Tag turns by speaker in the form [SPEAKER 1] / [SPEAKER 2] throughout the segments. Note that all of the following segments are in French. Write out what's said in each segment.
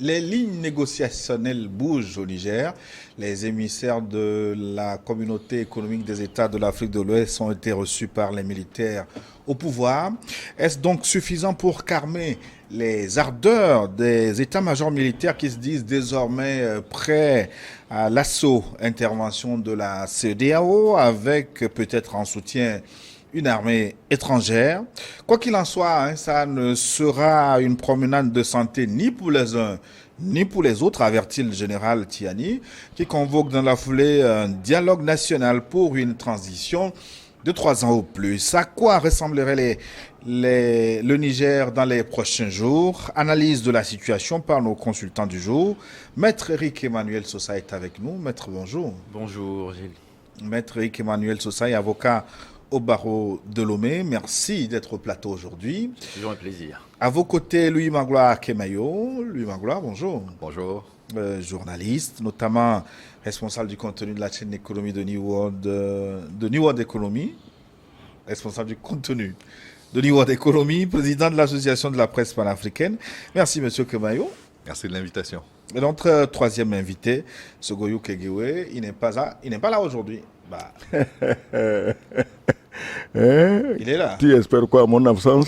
[SPEAKER 1] Les lignes négociationnelles bougent au Niger. Les émissaires de la communauté économique des États de l'Afrique de l'Ouest ont été reçus par les militaires au pouvoir. Est-ce donc suffisant pour calmer les ardeurs des états-majors militaires qui se disent désormais prêts à l'assaut intervention de la CEDEAO avec peut-être en soutien une armée étrangère? Quoi qu'il en soit, ça ne sera une promenade de santé ni pour les uns ni pour les autres, avertit le général Tiani, qui convoque dans la foulée un dialogue national pour une transition de 3 ans au plus. À quoi ressemblerait le Niger dans les prochains jours? Analyse de la situation par nos consultants du jour. Maître Eric Emmanuel Sosa est avec nous. Maître, bonjour.
[SPEAKER 2] Bonjour Gilles.
[SPEAKER 1] Maître Eric Emmanuel Sosa, avocat au barreau de Lomé. Merci d'être au plateau aujourd'hui.
[SPEAKER 2] C'est toujours un plaisir.
[SPEAKER 1] À vos côtés, Louis Magloire Kemayo. Louis Magloire, bonjour.
[SPEAKER 3] Bonjour.
[SPEAKER 1] Journaliste, notamment responsable du contenu de la chaîne d'économie de New World Economy. Responsable du contenu de New World Economy, président de l'association de la presse panafricaine. Merci, monsieur Kemayo.
[SPEAKER 3] Merci de l'invitation.
[SPEAKER 1] Et notre troisième invité, Sogoyou Kegewe, il n'est pas là aujourd'hui. Bah. Il est là.
[SPEAKER 4] Tu espères quoi, mon absence?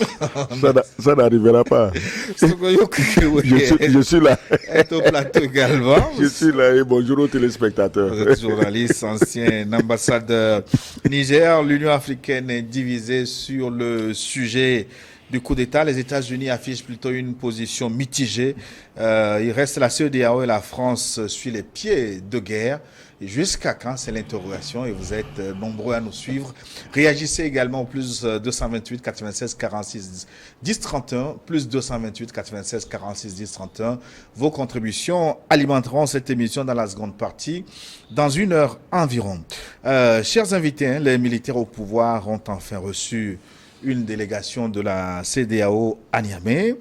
[SPEAKER 4] Ça n'arrivera pas.
[SPEAKER 1] Sogoyou Kegewe
[SPEAKER 4] je suis là.
[SPEAKER 1] Est au plateau également.
[SPEAKER 4] Je suis là et bonjour aux téléspectateurs.
[SPEAKER 1] Vous êtes journaliste, ancien ambassadeur Niger. L'Union africaine est divisée sur le sujet du coup d'État. Les États-Unis affichent plutôt une position mitigée. Il reste la CEDEAO et la France sur les pieds de guerre. Et jusqu'à quand? C'est l'interrogation et vous êtes nombreux à nous suivre. Réagissez également au plus 228 96 46 10 31, plus 228 96 46 10 31. Vos contributions alimenteront cette émission dans la seconde partie, dans 1 heure environ. Chers invités, les militaires au pouvoir ont enfin reçu une délégation de la CEDEAO à Niamey.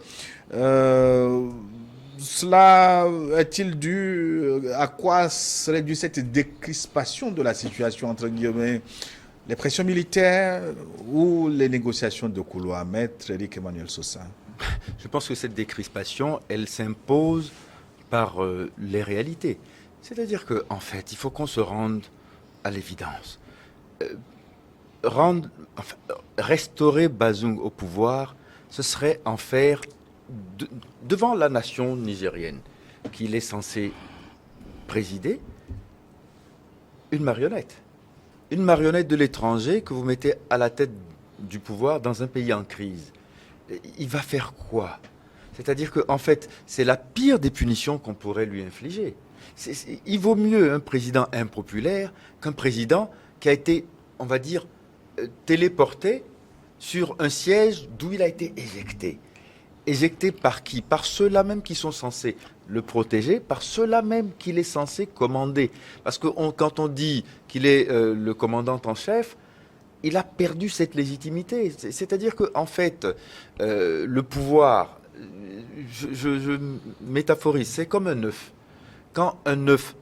[SPEAKER 1] Cela est-il dû à quoi serait due cette décrispation de la situation, entre guillemets, les pressions militaires ou les négociations de couloir? Maître Eric Emmanuel Sosa.
[SPEAKER 2] Je pense que cette décrispation, elle s'impose par les réalités. C'est-à-dire qu'en fait, il faut qu'on se rende à l'évidence. Restaurer Bazoum au pouvoir, ce serait en faire devant la nation nigérienne qu'il est censé présider une marionnette de l'étranger que vous mettez à la tête du pouvoir dans un pays en crise. Il va faire quoi? C'est-à-dire qu'en fait, c'est la pire des punitions qu'on pourrait lui infliger. Il vaut mieux un président impopulaire qu'un président qui a été, on va dire, téléporté sur un siège d'où il a été éjecté. Éjecté par qui? Par ceux-là même qui sont censés le protéger, par ceux-là même qu'il est censé commander. Parce que quand on dit qu'il est le commandant en chef, il a perdu cette légitimité. C'est-à-dire qu'en fait, le pouvoir, je métaphorise, c'est comme un œuf. Quand un œuf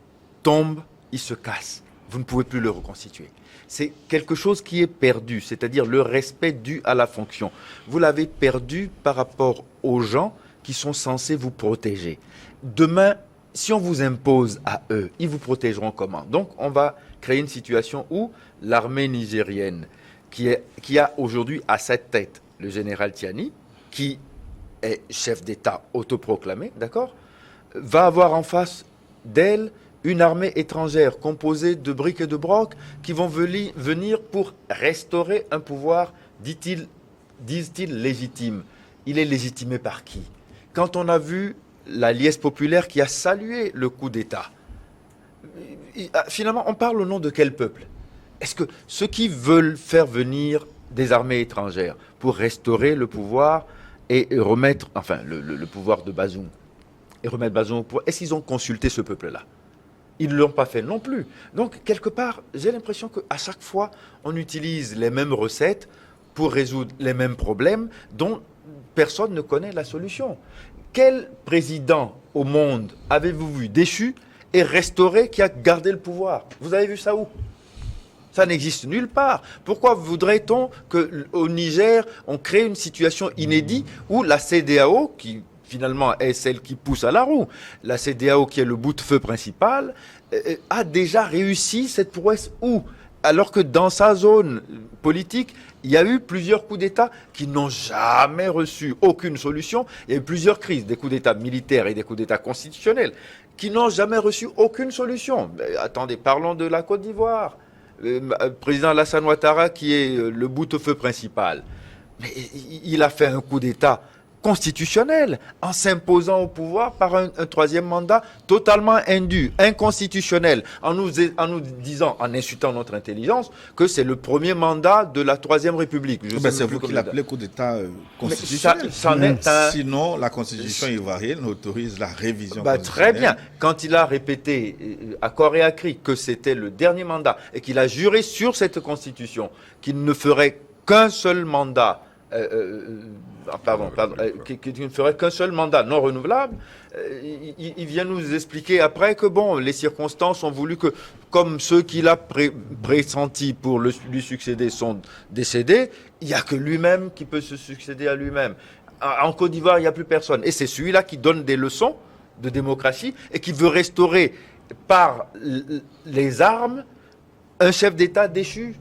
[SPEAKER 2] tombe, il se casse. Vous ne pouvez plus le reconstituer. C'est quelque chose qui est perdu, c'est-à-dire le respect dû à la fonction. Vous l'avez perdu par rapport aux gens qui sont censés vous protéger. Demain, si on vous impose à eux, ils vous protégeront comment? Donc, on va créer une situation où l'armée nigérienne, qui a aujourd'hui à sa tête le général Tiani, qui est chef d'État autoproclamé, d'accord, va avoir en face d'elle une armée étrangère composée de briques et de brocs qui vont venir pour restaurer un pouvoir, disent-ils, légitime. Il est légitimé par qui? Quand on a vu la liesse populaire qui a salué le coup d'État, finalement, on parle au nom de quel peuple? Est-ce que ceux qui veulent faire venir des armées étrangères pour restaurer le pouvoir et remettre, enfin, le pouvoir de Bazoum, et remettre Bazoum au pouvoir, est-ce qu'ils ont consulté ce peuple-là? Ils ne l'ont pas fait non plus. Donc, quelque part, j'ai l'impression qu'à chaque fois, on utilise les mêmes recettes pour résoudre les mêmes problèmes dont personne ne connaît la solution. Quel président au monde avez-vous vu déchu et restauré qui a gardé le pouvoir? Vous avez vu ça où? Ça n'existe nulle part. Pourquoi voudrait-on qu'au Niger, on crée une situation inédite où la CEDEAO, qui finalement est celle qui pousse à la roue, la CEDEAO, qui est le bout de feu principal, a déjà réussi cette prouesse où, alors que dans sa zone politique, il y a eu plusieurs coups d'État qui n'ont jamais reçu aucune solution. Il y a eu plusieurs crises, des coups d'État militaires et des coups d'État constitutionnels, qui n'ont jamais reçu aucune solution. Mais attendez, parlons de la Côte d'Ivoire. Président Alassane Ouattara, qui est le boute-feu principal, mais il a fait un coup d'État constitutionnel en s'imposant au pouvoir par un troisième mandat totalement indu, inconstitutionnel, en nous disant, en insultant notre intelligence, que c'est le premier mandat de la Troisième République.
[SPEAKER 1] C'est vous qui l'appelez coup d'État constitutionnel. Sinon, la Constitution ivoirienne autorise la révision constitutionnelle.
[SPEAKER 2] Très bien. Quand il a répété à corps et à cri que c'était le dernier mandat et qu'il a juré sur cette Constitution qu'il ne ferait qu'un seul mandat, qui ne ferait qu'un seul mandat non renouvelable, il vient nous expliquer après que bon, les circonstances ont voulu que, comme ceux qu'il a pressentis pour lui succéder sont décédés, il n'y a que lui-même qui peut se succéder à lui-même. En Côte d'Ivoire, il n'y a plus personne. Et c'est celui-là qui donne des leçons de démocratie et qui veut restaurer par les armes un chef d'État déchu.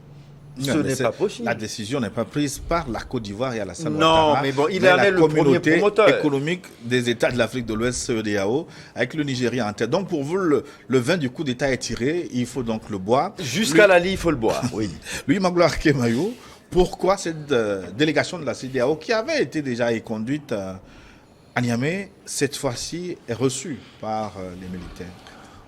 [SPEAKER 2] Ce n'est pas possible.
[SPEAKER 1] La décision n'est pas prise par la Côte d'Ivoire et Alassane
[SPEAKER 2] Ouattara. Non, mais bon, il en est le premier promoteur.
[SPEAKER 1] La communauté économique des États de l'Afrique de l'Ouest, CEDEAO, avec le Nigeria en tête. Donc pour vous, le vin du coup d'État est tiré, il faut donc le boire.
[SPEAKER 2] Jusqu'à la lie, il faut le boire, oui.
[SPEAKER 1] Lui, Magloire Kemayou, pourquoi cette délégation de la CEDEAO, qui avait été déjà conduite à Niamey, cette fois-ci est reçue par les militaires?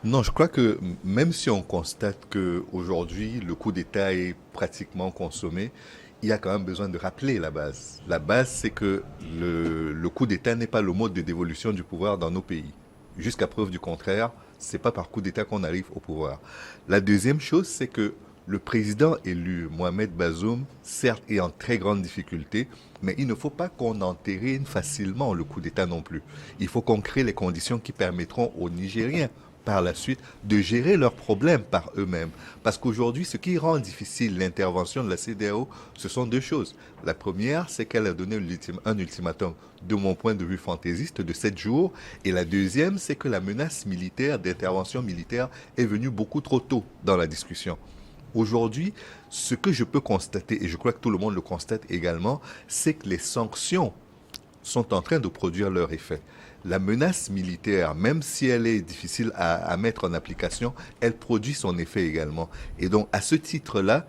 [SPEAKER 3] Non, je crois que même si on constate qu'aujourd'hui, le coup d'État est pratiquement consommé, il y a quand même besoin de rappeler la base. La base, c'est que le coup d'État n'est pas le mode de dévolution du pouvoir dans nos pays. Jusqu'à preuve du contraire, c'est pas par coup d'État qu'on arrive au pouvoir. La deuxième chose, c'est que le président élu, Mohamed Bazoum, certes est en très grande difficulté, mais il ne faut pas qu'on entérine facilement le coup d'État non plus. Il faut qu'on crée les conditions qui permettront aux Nigériens par la suite de gérer leurs problèmes par eux-mêmes. Parce qu'aujourd'hui, ce qui rend difficile l'intervention de la CEDEAO, ce sont deux choses. La première, c'est qu'elle a donné un ultimatum, de mon point de vue fantaisiste, de 7 jours. Et la deuxième, c'est que la menace militaire, d'intervention militaire, est venue beaucoup trop tôt dans la discussion. Aujourd'hui, ce que je peux constater, et je crois que tout le monde le constate également, c'est que les sanctions sont en train de produire leur effet. La menace militaire, même si elle est difficile à mettre en application, elle produit son effet également. Et donc, à ce titre-là,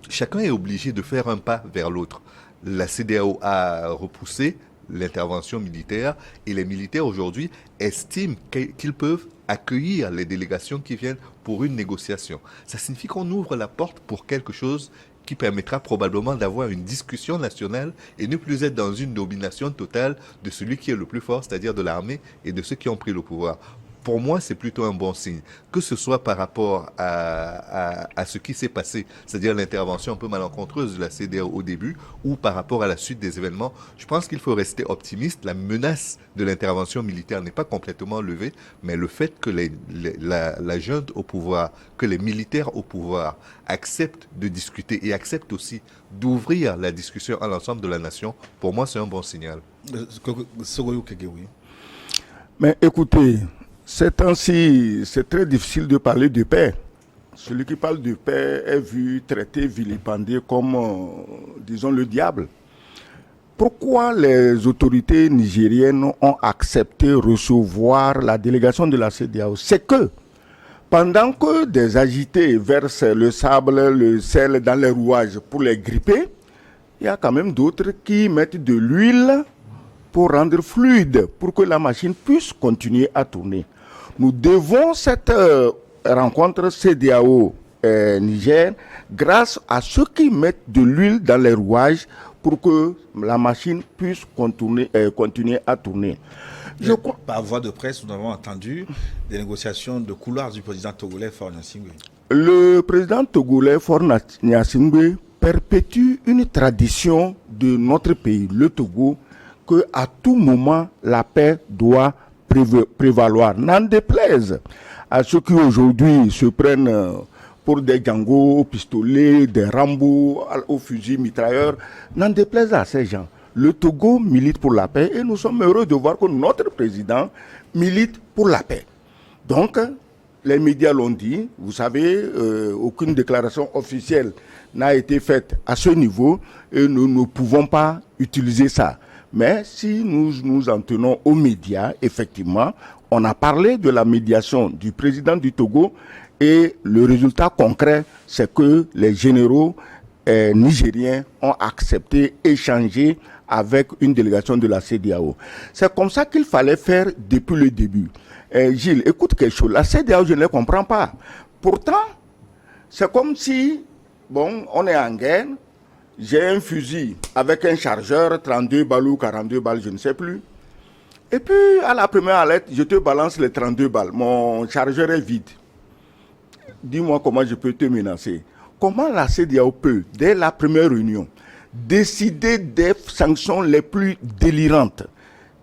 [SPEAKER 3] chacun est obligé de faire un pas vers l'autre. La CEDEAO a repoussé l'intervention militaire et les militaires aujourd'hui estiment qu'ils peuvent accueillir les délégations qui viennent pour une négociation. Ça signifie qu'on ouvre la porte pour quelque chose qui permettra probablement d'avoir une discussion nationale et ne plus être dans une domination totale de celui qui est le plus fort, c'est-à-dire de l'armée et de ceux qui ont pris le pouvoir. Pour moi, c'est plutôt un bon signe. Que ce soit par rapport à ce qui s'est passé, c'est-à-dire l'intervention un peu malencontreuse de la CEDEAO au début, ou par rapport à la suite des événements, je pense qu'il faut rester optimiste. La menace de l'intervention militaire n'est pas complètement levée, mais le fait que la junte au pouvoir, que les militaires au pouvoir acceptent de discuter et acceptent aussi d'ouvrir la discussion à l'ensemble de la nation, pour moi, c'est un bon signal.
[SPEAKER 4] Mais écoutez, ces temps-ci, c'est très difficile de parler de paix. Celui qui parle de paix est vu, traité, vilipendé comme, disons, le diable. Pourquoi les autorités nigériennes ont accepté de recevoir la délégation de la CEDEAO? C'est que, pendant que des agités versent le sable, le sel dans les rouages pour les gripper, il y a quand même d'autres qui mettent de l'huile pour rendre fluide, pour que la machine puisse continuer à tourner. Nous devons cette rencontre CEDEAO-Niger grâce à ceux qui mettent de l'huile dans les rouages pour que la machine puisse continuer à tourner.
[SPEAKER 1] Par voie de presse, nous avons entendu des négociations de couloir du président togolais Faure Gnassingbé.
[SPEAKER 4] Le président togolais Faure Gnassingbé perpétue une tradition de notre pays, le Togo, qu'à tout moment, la paix doit prévaloir. N'en déplaise à ceux qui aujourd'hui se prennent pour des gangos, aux pistolets, des Rambo, aux fusils mitrailleurs, n'en déplaise à ces gens. Le Togo milite pour la paix et nous sommes heureux de voir que notre président milite pour la paix. Donc, les médias l'ont dit, vous savez, aucune déclaration officielle n'a été faite à ce niveau et nous ne pouvons pas utiliser ça. Mais si nous nous en tenons aux médias, effectivement, on a parlé de la médiation du président du Togo et le résultat concret, c'est que les généraux nigériens ont accepté, échangé avec une délégation de la CEDEAO. C'est comme ça qu'il fallait faire depuis le début. Gilles, écoute quelque chose. La CEDEAO, je ne la comprends pas. Pourtant, c'est comme si, bon, on est en guerre, j'ai un fusil avec un chargeur, 32 balles ou 42 balles, je ne sais plus. Et puis, à la première alerte, je te balance les 32 balles. Mon chargeur est vide. Dis-moi comment je peux te menacer. Comment la CEDEAO peut, dès la première réunion, décider des sanctions les plus délirantes?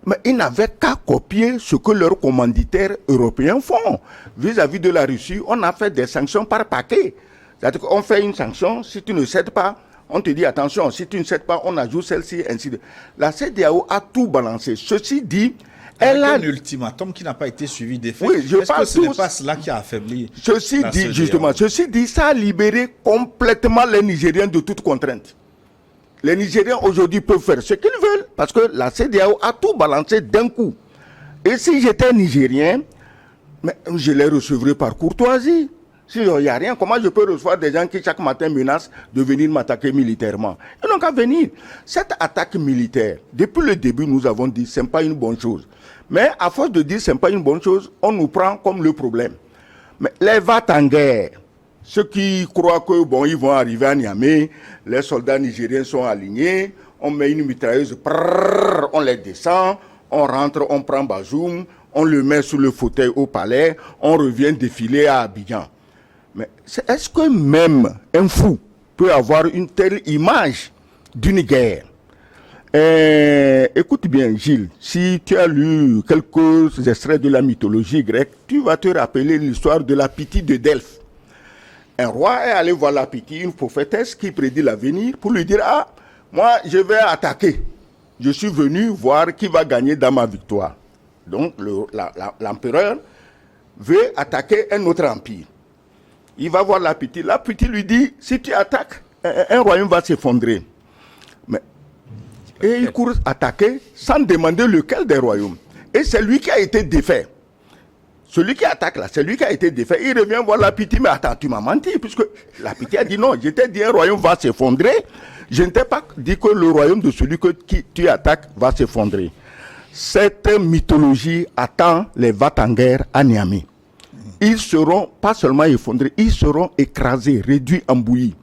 [SPEAKER 4] Mais ils n'avaient qu'à copier ce que leurs commanditaires européens font. Vis-à-vis de la Russie, on a fait des sanctions par paquet. C'est-à-dire qu'on fait une sanction, si tu ne cèdes pas, on te dit attention, si tu ne cèdes pas, on ajoute celle-ci, ainsi de suite. La CEDEAO a tout balancé. Ceci dit, elle a
[SPEAKER 1] un ultimatum qui n'a pas été suivi des faits.
[SPEAKER 4] Oui,
[SPEAKER 1] Est-ce que ce n'est pas cela qui a affaibli
[SPEAKER 4] ceci
[SPEAKER 1] la
[SPEAKER 4] dit,
[SPEAKER 1] CEDEAO?
[SPEAKER 4] justement, ceci dit, ça a libéré complètement les Nigériens de toute contrainte. Les Nigériens aujourd'hui peuvent faire ce qu'ils veulent parce que la CEDEAO a tout balancé d'un coup. Et si j'étais Nigérien, mais je les recevrais par courtoisie. S'il n'y a rien, comment je peux recevoir des gens qui chaque matin menacent de venir m'attaquer militairement? Ils n'ont qu'à venir. Cette attaque militaire, depuis le début, nous avons dit que ce n'est pas une bonne chose. Mais à force de dire que ce n'est pas une bonne chose, on nous prend comme le problème. Mais les va-t-en-guerre, ceux qui croient que bon, ils vont arriver à Niamey, les soldats nigériens sont alignés, on met une mitrailleuse, prrr, on les descend, on rentre, on prend Bazoum, on le met sous le fauteuil au palais, on revient défiler à Abidjan. Mais est-ce que même un fou peut avoir une telle image d'une guerre? Écoute bien, Gilles, si tu as lu quelques extraits de la mythologie grecque, tu vas te rappeler l'histoire de la Pythie de Delphes. Un roi est allé voir la Pythie, une prophétesse qui prédit l'avenir, pour lui dire « Ah, moi, je vais attaquer. Je suis venu voir qui va gagner dans ma victoire. » Donc, l'empereur veut attaquer un autre empire. Il va voir la Pythie. La Pythie lui dit « Si tu attaques, un royaume va s'effondrer. » Et il court attaquer sans demander lequel des royaumes. Et c'est lui qui a été défait. Celui qui attaque là, c'est lui qui a été défait. Il revient voir la Pythie, mais attends, tu m'as menti, puisque la Pythie a dit non, je t'ai dit un royaume va s'effondrer. Je ne t'ai pas dit que le royaume de celui que tu attaques va s'effondrer. Cette mythologie attend les va-t-en-guerre à Niamey. Ils seront pas seulement effondrés, ils seront écrasés, réduits en bouillie.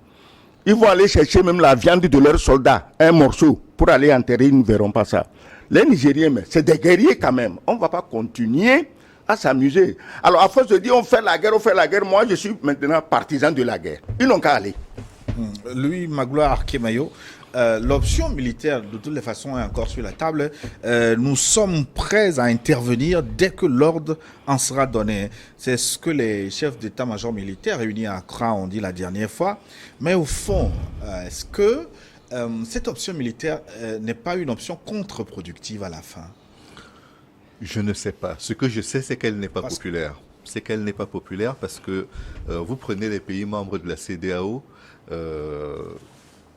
[SPEAKER 4] Ils vont aller chercher même la viande de leurs soldats, un morceau, pour aller enterrer, ils ne verront pas ça. Les Nigériens, c'est des guerriers quand même. On ne va pas continuer à s'amuser. Alors, à force de dire on fait la guerre, moi je suis maintenant partisan de la guerre. Ils n'ont qu'à aller.
[SPEAKER 1] Louis Magloire Arkemayo, l'option militaire de toutes les façons est encore sur la table. Nous sommes prêts à intervenir dès que l'ordre en sera donné. C'est ce que les chefs d'état-major militaires réunis à Accra ont dit la dernière fois. Mais au fond, est-ce que cette option militaire n'est pas une option contre-productive à la fin?
[SPEAKER 3] Je ne sais pas. Ce que je sais, c'est qu'elle n'est pas populaire. C'est qu'elle n'est pas populaire parce que vous prenez les pays membres de la CEDEAO,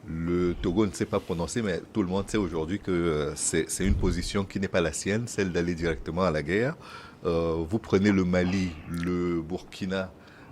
[SPEAKER 3] le Togo ne sait pas prononcer, mais tout le monde sait aujourd'hui que c'est une position qui n'est pas la sienne, celle d'aller directement à la guerre. Vous prenez le Mali, le Burkina,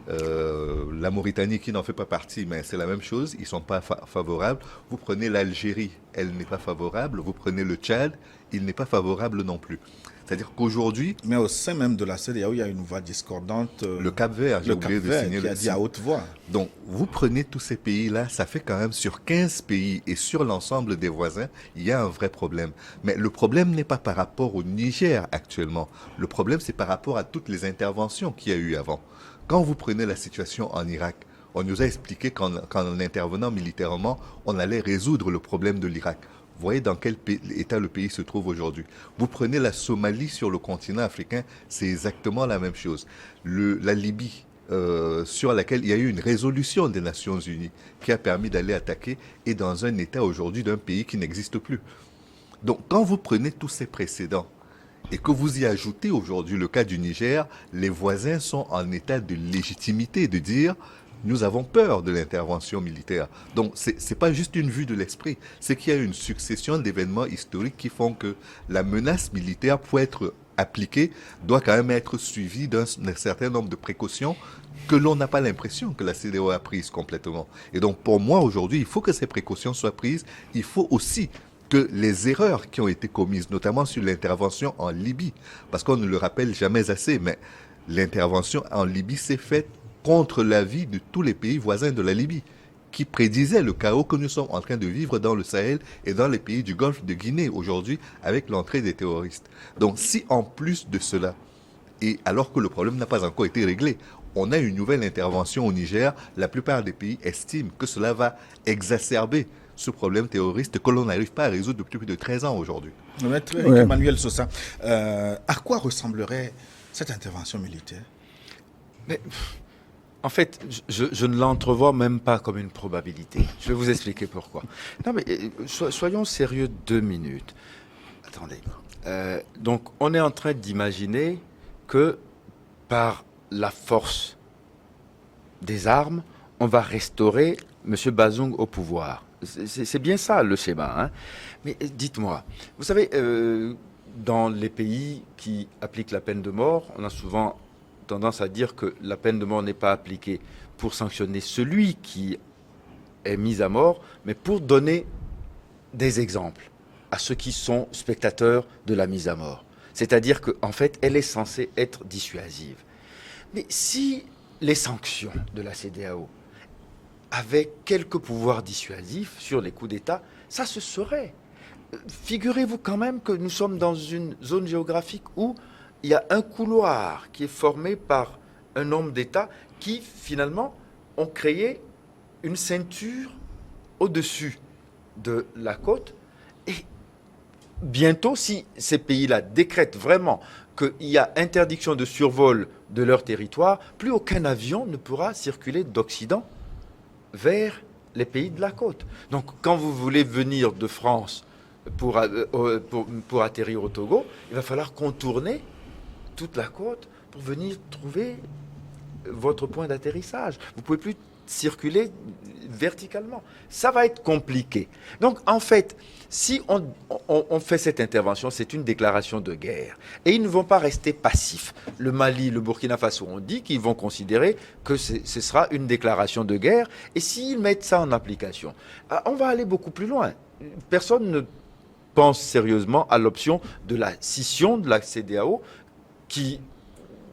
[SPEAKER 3] la Mauritanie qui n'en fait pas partie, mais c'est la même chose, ils ne sont pas favorables. Vous prenez l'Algérie, elle n'est pas favorable. Vous prenez le Tchad, il n'est pas favorable non plus. C'est-à-dire qu'aujourd'hui...
[SPEAKER 1] Mais au sein même de la CEDEAO, il y a une voix discordante.
[SPEAKER 3] Le Cap-Vert, j'ai oublié de signaler.
[SPEAKER 1] Qui a dit à haute voix.
[SPEAKER 3] Donc, vous prenez tous ces pays-là, ça fait quand même sur 15 pays et sur l'ensemble des voisins, il y a un vrai problème. Mais le problème n'est pas par rapport au Niger actuellement. Le problème, c'est par rapport à toutes les interventions qu'il y a eu avant. Quand vous prenez la situation en Irak, on nous a expliqué qu'en intervenant militairement, on allait résoudre le problème de l'Irak. Vous voyez dans quel état le pays se trouve aujourd'hui. Vous prenez la Somalie sur le continent africain, c'est exactement la même chose. La Libye, sur laquelle il y a eu une résolution des Nations Unies qui a permis d'aller attaquer, est dans un état aujourd'hui d'un pays qui n'existe plus. Donc, quand vous prenez tous ces précédents et que vous y ajoutez aujourd'hui le cas du Niger, les voisins sont en état de légitimité de dire nous avons peur de l'intervention militaire. Donc, c'est pas juste une vue de l'esprit, c'est qu'il y a une succession d'événements historiques qui font que la menace militaire, pour être appliquée, doit quand même être suivie d'un certain nombre de précautions que l'on n'a pas l'impression que la CEDEAO a prises complètement. Et donc, pour moi, aujourd'hui, il faut que ces précautions soient prises. Il faut aussi que les erreurs qui ont été commises, notamment sur l'intervention en Libye, parce qu'on ne le rappelle jamais assez, mais l'intervention en Libye s'est faite contre l'avis de tous les pays voisins de la Libye, qui prédisaient le chaos que nous sommes en train de vivre dans le Sahel et dans les pays du Golfe de Guinée aujourd'hui avec l'entrée des terroristes. Donc si en plus de cela, et alors que le problème n'a pas encore été réglé, on a une nouvelle intervention au Niger, la plupart des pays estiment que cela va exacerber ce problème terroriste que l'on n'arrive pas à résoudre depuis plus de 13 ans aujourd'hui.
[SPEAKER 1] Maître Emmanuel Sosa, à quoi ressemblerait cette intervention militaire?
[SPEAKER 2] Mais, en fait, je ne l'entrevois même pas comme une probabilité. Je vais vous expliquer pourquoi. Non, mais soyons sérieux 2 minutes. Attendez. Donc, on est en train d'imaginer que par la force des armes, on va restaurer M. Bazoum au pouvoir. C'est bien ça le schéma. Hein. Mais dites-moi, vous savez, dans les pays qui appliquent la peine de mort, on a souvent tendance à dire que la peine de mort n'est pas appliquée pour sanctionner celui qui est mis à mort, mais pour donner des exemples à ceux qui sont spectateurs de la mise à mort. C'est-à-dire qu'en fait, elle est censée être dissuasive. Mais si les sanctions de la CEDEAO avaient quelques pouvoirs dissuasifs sur les coups d'État, ça se saurait. Figurez-vous quand même que nous sommes dans une zone géographique où il y a un couloir qui est formé par un nombre d'États qui, finalement, ont créé une ceinture au-dessus de la côte. Et bientôt, si ces pays-là décrètent vraiment qu'il y a interdiction de survol de leur territoire, plus aucun avion ne pourra circuler d'Occident vers les pays de la côte. Donc, quand vous voulez venir de France pour atterrir au Togo, il va falloir contourner toute la côte pour venir trouver votre point d'atterrissage. Vous ne pouvez plus circuler verticalement. Ça va être compliqué. Donc, en fait, si on fait cette intervention, c'est une déclaration de guerre. Et ils ne vont pas rester passifs. Le Mali, le Burkina Faso ont dit qu'ils vont considérer que ce sera une déclaration de guerre. Et s'ils mettent ça en application, on va aller beaucoup plus loin. Personne ne pense sérieusement à l'option de la scission de la CEDEAO, qui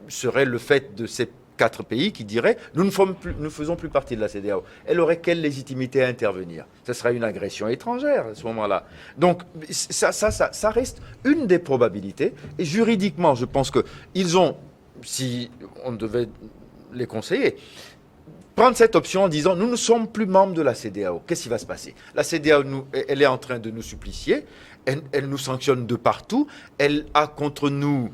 [SPEAKER 2] serait le fait de ces 4 pays qui diraient « nous ne faisons plus partie de la CEDEAO ». Elle aurait quelle légitimité à intervenir? Ce serait une agression étrangère à ce moment-là. Donc ça reste une des probabilités. Et juridiquement, je pense qu'ils ont, si on devait les conseiller, prendre cette option en disant « nous ne sommes plus membres de la CEDEAO ». Qu'est-ce qui va se passer? La CEDEAO, elle est en train de nous supplicier, elle nous sanctionne de partout, elle a contre nous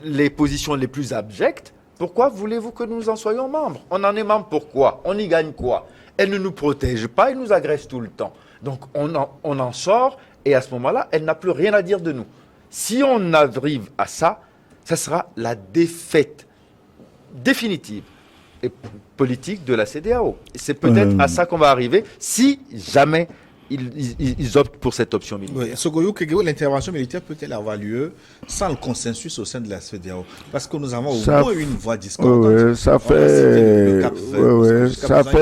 [SPEAKER 2] les positions les plus abjectes. Pourquoi voulez-vous que nous en soyons membres? On en est membre pourquoi? On y gagne quoi? Elle ne nous protège pas, elle nous agresse tout le temps. Donc on en sort et à ce moment-là, elle n'a plus rien à dire de nous. Si on arrive à ça, ça sera la défaite définitive et politique de la CEDEAO. C'est peut-être à ça qu'on va arriver si jamais ils optent pour cette option militaire.
[SPEAKER 1] Oui, Sogoyou Kegeo, l'intervention militaire peut-elle avoir lieu sans le consensus au sein de la CEDEAO? Parce que nous avons au moins une voix discordante.
[SPEAKER 4] Ça fait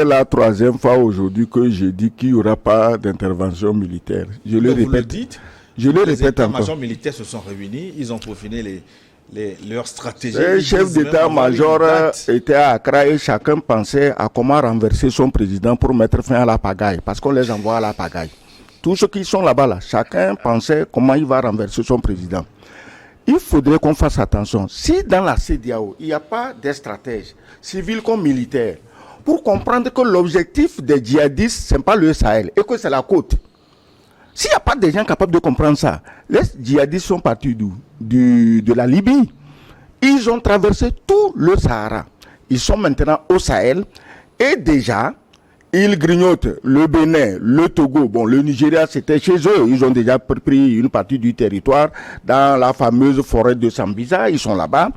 [SPEAKER 4] la 3e fois aujourd'hui que je dis qu'il n'y aura pas d'intervention militaire. Je le répète. Je le répète encore. Les états-majors
[SPEAKER 1] militaires se sont réunis, ils ont peaufiné leur stratégie.
[SPEAKER 4] Les chefs d'état-major étaient à Accra et chacun pensait à comment renverser son président pour mettre fin à la pagaille, parce qu'on les envoie à la pagaille. Tous ceux qui sont là-bas, chacun pensait comment il va renverser son président. Il faudrait qu'on fasse attention. Si dans la CEDEAO, il n'y a pas des stratèges, civils comme militaires, pour comprendre que l'objectif des djihadistes, ce n'est pas le Sahel et que c'est la côte. S'il n'y a pas de gens capables de comprendre ça, les djihadistes sont partis d'où? De la Libye. Ils ont traversé tout le Sahara. Ils sont maintenant au Sahel et déjà, Ils grignotent le Bénin, le Togo. Bon, le Nigeria, c'était chez eux. Ils ont déjà pris une partie du territoire dans la fameuse forêt de Sambisa. Ils sont là-bas.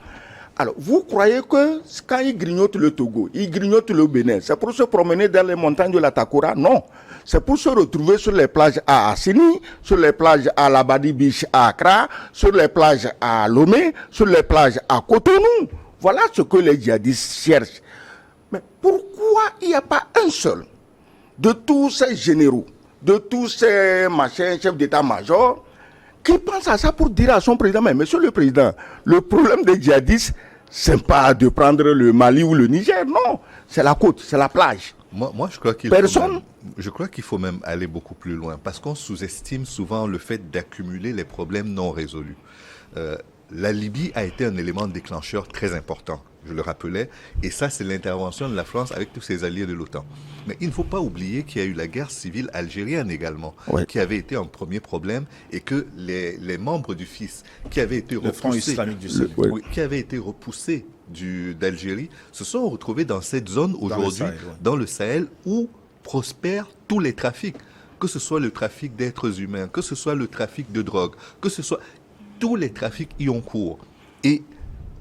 [SPEAKER 4] Alors, vous croyez que quand ils grignotent le Togo, ils grignotent le Bénin, c'est pour se promener dans les montagnes de la Takura? Non. C'est pour se retrouver sur les plages à Assini, sur les plages à Labadi Beach à Accra, sur les plages à Lomé, sur les plages à Cotonou. Voilà ce que les djihadistes cherchent. Mais pourquoi il n'y a pas un seul de tous ces généraux, de tous ces machins, chefs d'état-major, qui pense à ça pour dire à son président, mais monsieur le président, le problème des djihadistes, c'est pas de prendre le Mali ou le Niger, non, c'est la côte, c'est la plage.
[SPEAKER 3] Moi, je crois je crois qu'il faut même aller beaucoup plus loin, parce qu'on sous-estime souvent le fait d'accumuler les problèmes non résolus. La Libye a été un élément déclencheur très important, je le rappelais, et ça c'est l'intervention de la France avec tous ses alliés de l'OTAN. Mais il ne faut pas oublier qu'il y a eu la guerre civile algérienne également, qui avait été un premier problème, et que les membres du FIS qui avaient été repoussés,
[SPEAKER 1] le Front islamique du Sahel,
[SPEAKER 3] qui avaient été repoussés d'Algérie, se sont retrouvés dans cette zone aujourd'hui, dans le Sahel, où prospèrent tous les trafics, que ce soit le trafic d'êtres humains, que ce soit le trafic de drogue, que ce soit... Tous les trafics y ont cours. Et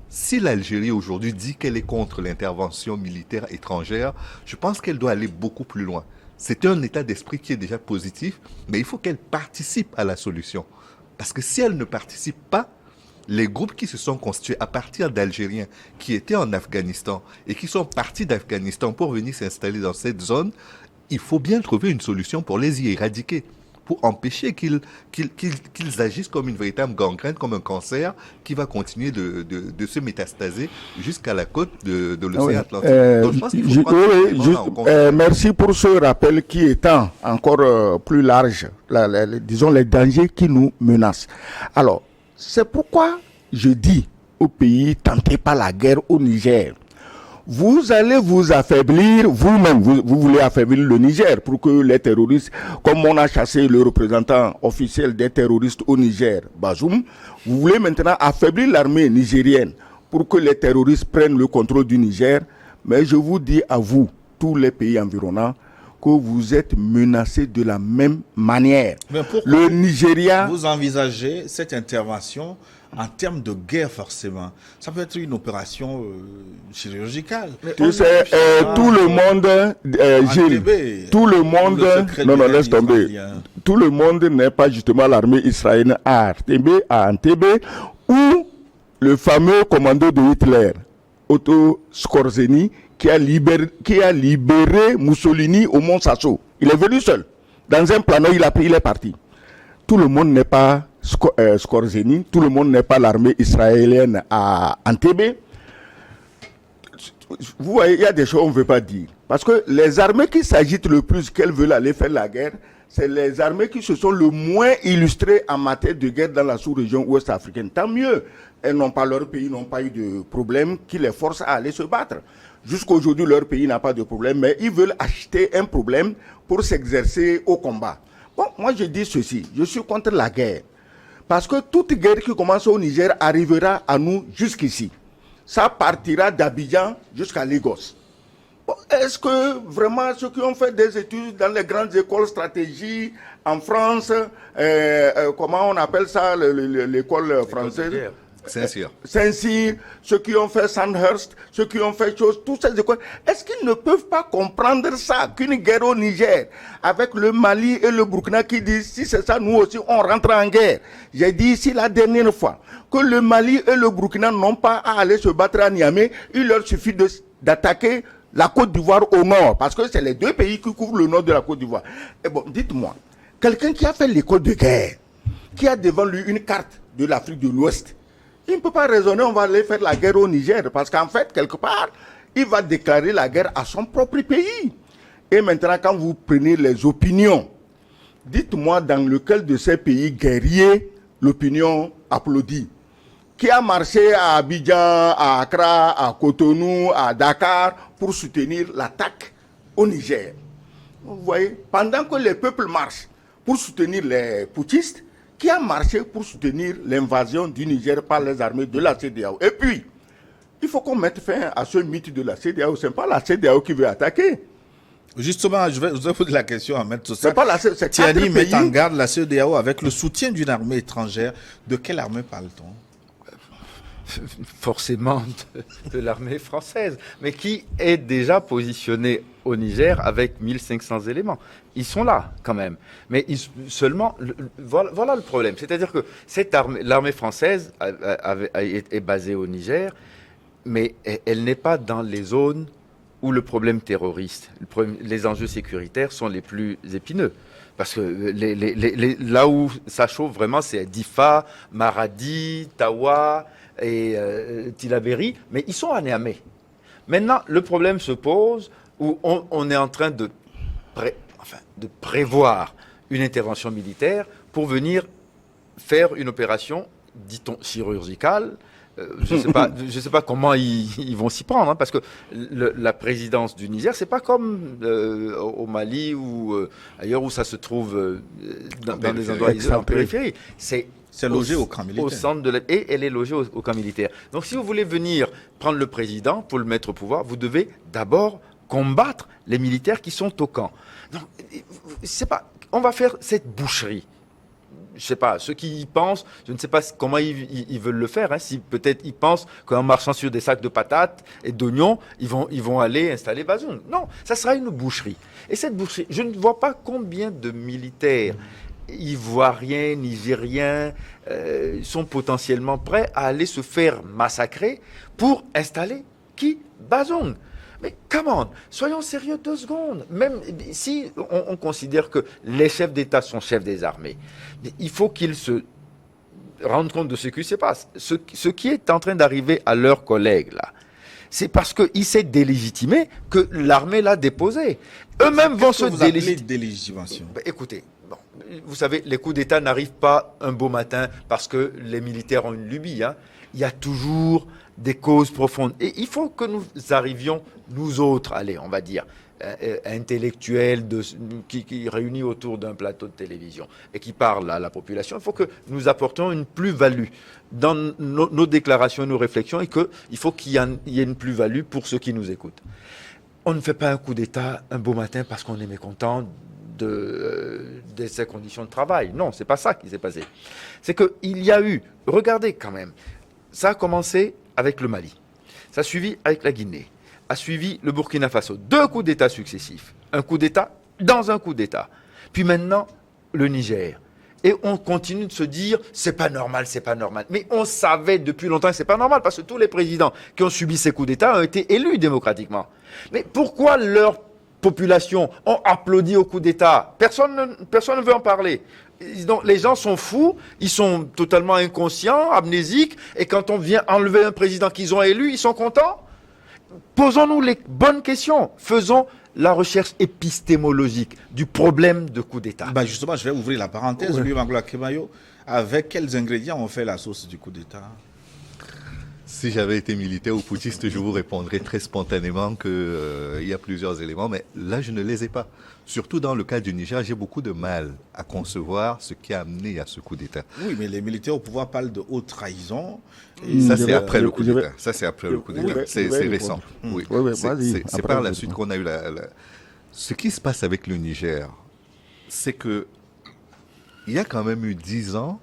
[SPEAKER 3] si l'Algérie aujourd'hui dit qu'elle est contre l'intervention militaire étrangère, je pense qu'elle doit aller beaucoup plus loin. C'est un état d'esprit qui est déjà positif, mais il faut qu'elle participe à la solution. Parce que si elle ne participe pas, les groupes qui se sont constitués à partir d'Algériens qui étaient en Afghanistan et qui sont partis d'Afghanistan pour venir s'installer dans cette zone, il faut bien trouver une solution pour les y éradiquer, pour empêcher qu'ils agissent comme une véritable gangrène, comme un cancer qui va continuer de se métastaser jusqu'à la côte de l'océan Atlantique. Donc, je pense qu'il faut prendre
[SPEAKER 4] merci pour ce rappel qui étend encore plus large, disons, les dangers qui nous menacent. Alors, c'est pourquoi je dis aux pays tentés par la guerre au Niger, vous allez vous affaiblir vous-même. Vous voulez affaiblir le Niger pour que les terroristes, comme on a chassé le représentant officiel des terroristes au Niger, Bazoum, vous voulez maintenant affaiblir l'armée nigérienne pour que les terroristes prennent le contrôle du Niger. Mais je vous dis à vous, tous les pays environnants, que vous êtes menacés de la même manière.
[SPEAKER 1] Mais pourquoi
[SPEAKER 4] le Nigeria...
[SPEAKER 1] Vous envisagez cette intervention en termes de guerre, forcément. Ça peut être une opération chirurgicale.
[SPEAKER 4] Tu sais, tout le monde, Gilles, tout le monde, non, laisse tomber. Tout le monde n'est pas justement l'armée israélienne à Entebbe, ou le fameux commando de Hitler, Otto Skorzeny, qui a libéré Mussolini au Mont Sasso. Il est venu seul. Dans un plano, il est parti. Tout le monde n'est pas Skorzeny, tout le monde n'est pas l'armée israélienne à Entebbe. Vous voyez, il y a des choses qu'on ne veut pas dire. Parce que les armées qui s'agitent le plus, qu'elles veulent aller faire la guerre, c'est les armées qui se sont le moins illustrées en matière de guerre dans la sous-région ouest africaine. Tant mieux, elles n'ont pas, leur pays n'ont pas eu de problème qui les force à aller se battre. Jusqu'à aujourd'hui, leur pays n'a pas de problème, mais ils veulent acheter un problème pour s'exercer au combat. Bon, moi je dis ceci, je suis contre la guerre. Parce que toute guerre qui commence au Niger arrivera à nous jusqu'ici. Ça partira d'Abidjan jusqu'à Lagos. Bon, est-ce que vraiment ceux qui ont fait des études dans les grandes écoles stratégie en France, comment on appelle ça, l'école française, Saint-Cyr, ceux qui ont fait Sandhurst, ceux qui ont fait choses, toutes ces écoles, est-ce qu'ils ne peuvent pas comprendre ça, qu'une guerre au Niger, avec le Mali et le Burkina qui disent, si c'est ça, nous aussi, on rentre en guerre. J'ai dit ici la dernière fois, que le Mali et le Burkina n'ont pas à aller se battre à Niamey, il leur suffit d'attaquer la Côte d'Ivoire au nord, parce que c'est les deux pays qui couvrent le nord de la Côte d'Ivoire. Et bon, dites-moi, quelqu'un qui a fait l'école de guerre, qui a devant lui une carte de l'Afrique de l'Ouest, il ne peut pas raisonner, on va aller faire la guerre au Niger, parce qu'en fait, quelque part, il va déclarer la guerre à son propre pays. Et maintenant, quand vous prenez les opinions, dites-moi dans lequel de ces pays guerriers l'opinion applaudit. Qui a marché à Abidjan, à Accra, à Cotonou, à Dakar pour soutenir l'attaque au Niger. Vous voyez, pendant que les peuples marchent pour soutenir les putschistes, qui a marché pour soutenir l'invasion du Niger par les armées de la CEDEAO. Et puis, il faut qu'on mette fin à ce mythe de la CEDEAO. Ce n'est pas la CEDEAO qui veut attaquer.
[SPEAKER 1] Justement, je vais vous poser la question à Maître Sosa.
[SPEAKER 4] C'est pas c'est
[SPEAKER 1] Tiani
[SPEAKER 4] quatre
[SPEAKER 1] met
[SPEAKER 4] pays.
[SPEAKER 1] en garde la CEDEAO avec le soutien d'une armée étrangère. De quelle armée parle-t-on?
[SPEAKER 2] Forcément de l'armée française, mais qui est déjà positionnée au Niger avec 1500 éléments. Ils sont là quand même. Mais seulement, voilà le problème. C'est-à-dire que cette armée, l'armée française est basée au Niger, mais elle n'est pas dans les zones où le problème terroriste, les enjeux sécuritaires sont les plus épineux. Parce que là où ça chauffe vraiment, c'est Difa, Maradi, Tawa et Tillabéri, mais ils sont à Niamey. Maintenant, le problème se pose où on est en train de prévoir une intervention militaire pour venir faire une opération, dit-on, chirurgicale. Je ne sais pas comment ils vont s'y prendre, hein, parce que la présidence du Niger, c'est pas comme au Mali ou ailleurs où ça se trouve dans des endroits isolés en périphérie. C'est
[SPEAKER 1] logé au camp militaire.
[SPEAKER 2] Au centre et elle est logée au camp militaire. Donc si vous voulez venir prendre le président pour le mettre au pouvoir, vous devez d'abord combattre les militaires qui sont au camp. Donc, c'est pas, on va faire cette boucherie. Je sais pas, ceux qui y pensent, je ne sais pas comment ils veulent le faire. Hein, si peut-être ils pensent qu'en marchant sur des sacs de patates et d'oignons, ils vont aller installer Bazoum. Non, ça sera une boucherie. Et cette boucherie, je ne vois pas combien de militaires ivoiriens, nigériens sont potentiellement prêts à aller se faire massacrer pour installer qui? Bazoum. Mais comment? Soyons sérieux 2 secondes. Même si on considère que les chefs d'État sont chefs des armées, il faut qu'ils se rendent compte de ce qui se passe. Ce qui est en train d'arriver à leurs collègues, là, c'est parce qu'ils s'est délégitimé que l'armée l'a déposé. Eux-mêmes vont se
[SPEAKER 1] délégitimation.
[SPEAKER 2] Écoutez, bon, vous savez, les coups d'État n'arrivent pas un beau matin parce que les militaires ont une lubie. Hein. Il y a toujours des causes profondes. Et il faut que nous arrivions, nous autres, allez, on va dire, intellectuels qui réunis autour d'un plateau de télévision et qui parlent à la population, il faut que nous apportions une plus-value dans nos déclarations, nos réflexions, et qu'il faut qu'il y ait une plus-value pour ceux qui nous écoutent. On ne fait pas un coup d'État un beau matin parce qu'on est mécontent de ses conditions de travail. Non, c'est pas ça qui s'est passé. C'est qu'il y a eu, regardez quand même, ça a commencé avec le Mali, ça a suivi avec la Guinée, a suivi le Burkina Faso. 2 coups d'État successifs. Un coup d'État dans un coup d'État. Puis maintenant, le Niger. Et on continue de se dire, c'est pas normal, c'est pas normal. Mais on savait depuis longtemps que c'est pas normal parce que tous les présidents qui ont subi ces coups d'État ont été élus démocratiquement. Mais pourquoi leur population ont applaudi au coup d'État? Personne ne veut en parler. Donc, les gens sont fous, ils sont totalement inconscients, amnésiques, et quand on vient enlever un président qu'ils ont élu, ils sont contents. Posons-nous les bonnes questions. Faisons la recherche épistémologique du problème de coup d'État.
[SPEAKER 1] Bah justement, je vais ouvrir la parenthèse. Lui, Mangla Kemayo, avec quels ingrédients on fait la sauce du coup d'État?
[SPEAKER 3] Si j'avais été militaire ou putschiste, je vous répondrais très spontanément qu'il y a plusieurs éléments, mais là, je ne les ai pas. Surtout dans le cas du Niger, j'ai beaucoup de mal à concevoir ce qui a amené à ce coup d'État.
[SPEAKER 1] Oui, mais les militaires au pouvoir parlent de haute trahison.
[SPEAKER 3] Et ça, c'est après le coup d'État. Ça, c'est après le coup d'État. C'est récent. Oui. C'est par la suite qu'on a eu Ce qui se passe avec le Niger, c'est que il y a quand même eu 10 ans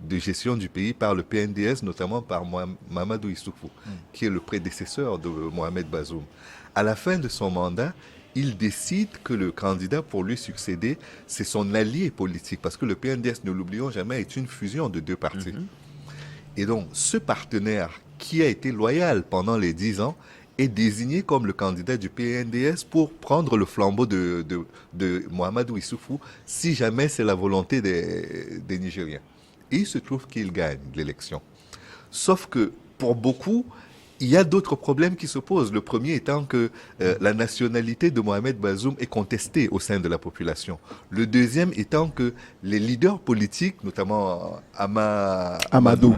[SPEAKER 3] de gestion du pays par le PNDS, notamment par Mamadou Issoufou, qui est le prédécesseur de Mohamed Bazoum. À la fin de son mandat, il décide que le candidat pour lui succéder, c'est son allié politique, parce que le PNDS, ne l'oublions jamais, est une fusion de 2 partis. Et donc, ce partenaire qui a été loyal pendant les 10 ans est désigné comme le candidat du PNDS pour prendre le flambeau de Mohamedou Issoufou, si jamais c'est la volonté des Nigériens. Et il se trouve qu'il gagne l'élection. Sauf que, pour beaucoup, il y a d'autres problèmes qui se posent. Le premier étant que la nationalité de Mohamed Bazoum est contestée au sein de la population. Le deuxième étant que les leaders politiques, notamment Amadou,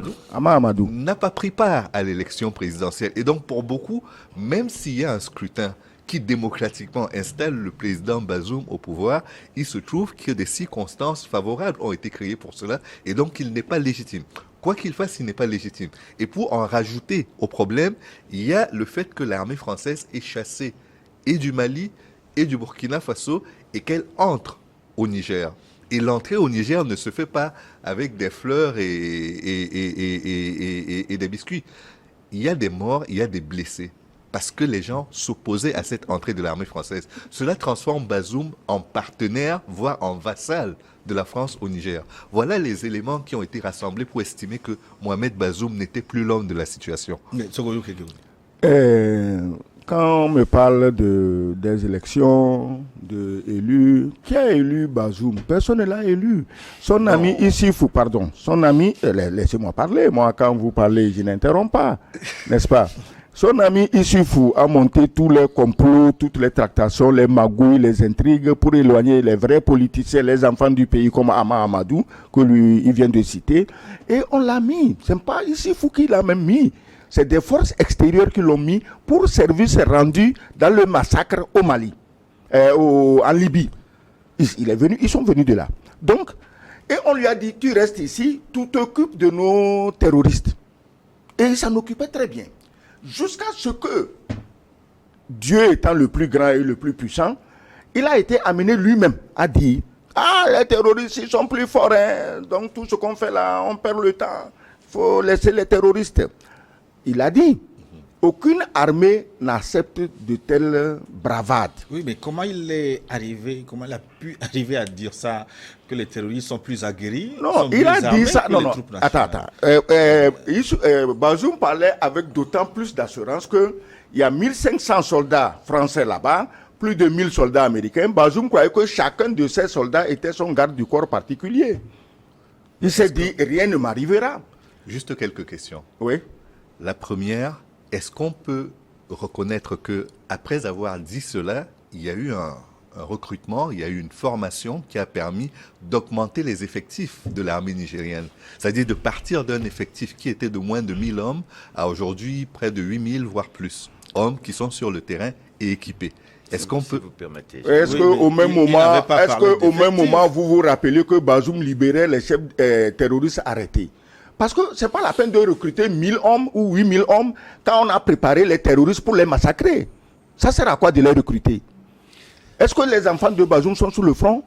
[SPEAKER 3] n'a pas pris part à l'élection présidentielle. Et donc, pour beaucoup, même s'il y a un scrutin qui démocratiquement installe le président Bazoum au pouvoir, il se trouve que des circonstances favorables ont été créées pour cela et donc il n'est pas légitime. Quoi qu'il fasse, il n'est pas légitime. Et pour en rajouter au problème, il y a le fait que l'armée française est chassée et du Mali et du Burkina Faso et qu'elle entre au Niger. Et l'entrée au Niger ne se fait pas avec des fleurs et des biscuits. Il y a des morts, il y a des blessés. Parce que les gens s'opposaient à cette entrée de l'armée française. Cela transforme Bazoum en partenaire, voire en vassal de la France au Niger. Voilà les éléments qui ont été rassemblés pour estimer que Mohamed Bazoum n'était plus l'homme de la situation.
[SPEAKER 1] Mais,
[SPEAKER 4] Quand on me parle des élections, de élus, qui a élu Bazoum? Personne ne l'a élu. Son ami Issifou, pardon, son ami, laissez-moi parler, moi quand vous parlez, je n'interromps pas, n'est-ce pas? Son ami Issifou a monté tous les complots, toutes les tractations, les magouilles, les intrigues pour éloigner les vrais politiciens, les enfants du pays comme Ama Amadou, que lui, il vient de citer. Et on l'a mis. Ce n'est pas Issifou qui l'a même mis. C'est des forces extérieures qui l'ont mis pour service rendu dans le massacre au Mali, en Libye. Ils sont venus de là. Donc, et on lui a dit, tu restes ici, tu t'occupes de nos terroristes. Et il s'en occupait très bien. Jusqu'à ce que, Dieu étant le plus grand et le plus puissant, il a été amené lui-même à dire, ah, les terroristes, ils sont plus forts, hein, donc tout ce qu'on fait là, on perd le temps, il faut laisser les terroristes. Il a dit, aucune armée n'accepte de telles bravades.
[SPEAKER 1] Oui, mais comment il a pu arriver à dire ça, que les terroristes sont plus aguerris?
[SPEAKER 4] Non, il a dit ça. Non, non, attends. Bazoum parlait avec d'autant plus d'assurance qu'il y a 1500 soldats français là-bas, plus de 1000 soldats américains. Bazoum croyait que chacun de ces soldats était son garde du corps particulier. Il s'est dit, rien ne m'arrivera.
[SPEAKER 3] Juste quelques questions.
[SPEAKER 4] Oui.
[SPEAKER 3] La première, est-ce qu'on peut reconnaître que après avoir dit cela, il y a eu un recrutement, il y a eu une formation qui a permis d'augmenter les effectifs de l'armée nigérienne. C'est-à-dire de partir d'un effectif qui était de moins de 1000 hommes à aujourd'hui près de 8000 voire plus hommes qui sont sur le terrain et équipés. Est-ce qu'on peut
[SPEAKER 2] vous permettez.
[SPEAKER 4] Est-ce qu'au même moment, vous vous rappelez que Bazoum libérait les chefs terroristes arrêtés? Parce que ce n'est pas la peine de recruter 1000 hommes ou 8000 hommes quand on a préparé les terroristes pour les massacrer. Ça sert à quoi de les recruter? Est-ce que les enfants de Bazoum sont sur le front?